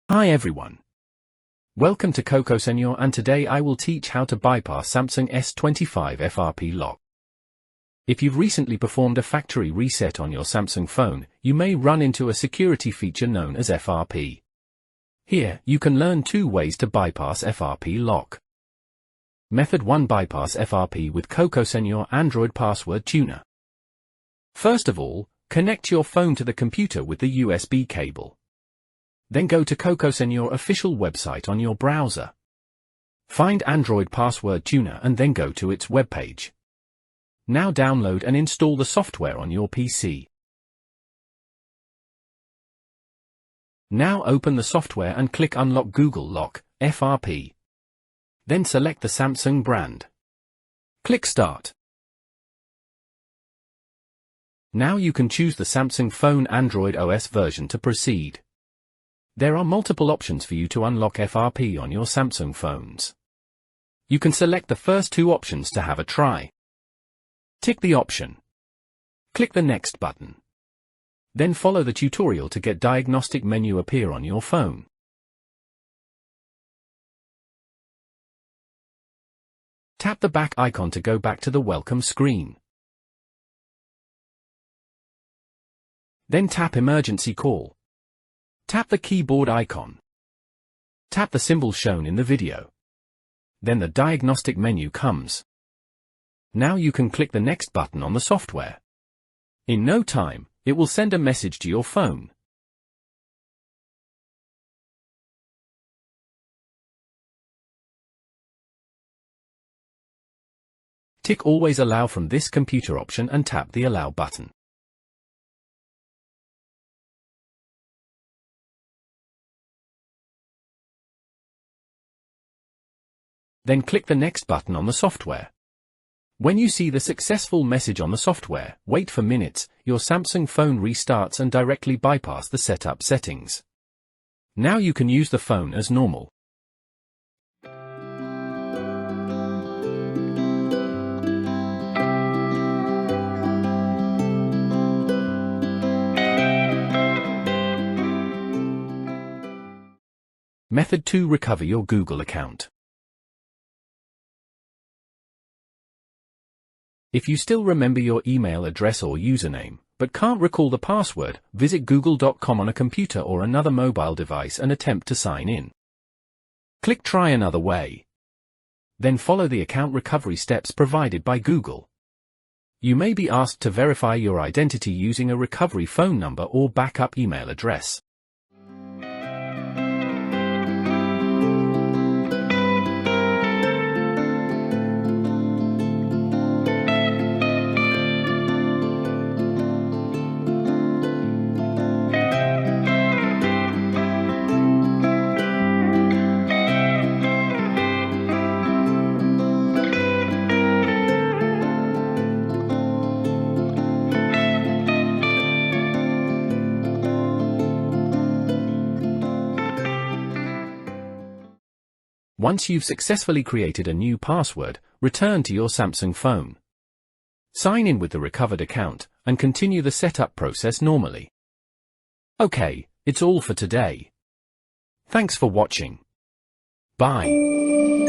Hi everyone. Welcome to Cocosenor, and today I will teach how to bypass Samsung S25 FRP lock. If you've recently performed a factory reset on your Samsung phone, you may run into a security feature known as FRP. Here, you can learn 2 ways to bypass FRP lock. Method 1: Bypass FRP with Cocosenor Android Password Tuner. First of all, connect your phone to the computer with the USB cable. Then go to Cocosenor official website on your browser. Find Android Password Tuner and then go to its webpage. Now download and install the software on your PC. Now open the software and click Unlock Google Lock, FRP. Then select the Samsung brand. Click Start. Now you can choose the Samsung phone Android OS version to proceed. There are multiple options for you to unlock FRP on your Samsung phones. You can select the first 2 options to have a try. Tick the option. Click the Next button. Then follow the tutorial to get diagnostic menu appear on your phone. Tap the back icon to go back to the welcome screen. Then tap Emergency Call. Tap the keyboard icon. Tap the symbol shown in the video. Then the diagnostic menu comes. Now you can click the Next button on the software. In no time, it will send a message to your phone. Tick Always Allow from this computer option and tap the Allow button. Then click the Next button on the software. When you see the successful message on the software, wait for minutes, your Samsung phone restarts and directly bypass the setup settings. Now you can use the phone as normal. Method 2: Recover your Google account. If you still remember your email address or username, but can't recall the password, visit google.com on a computer or another mobile device and attempt to sign in. Click Try Another Way. Then follow the account recovery steps provided by Google. You may be asked to verify your identity using a recovery phone number or backup email address. Once you've successfully created a new password, return to your Samsung phone. Sign in with the recovered account, and continue the setup process normally. Okay, it's all for today. Thanks for watching. Bye.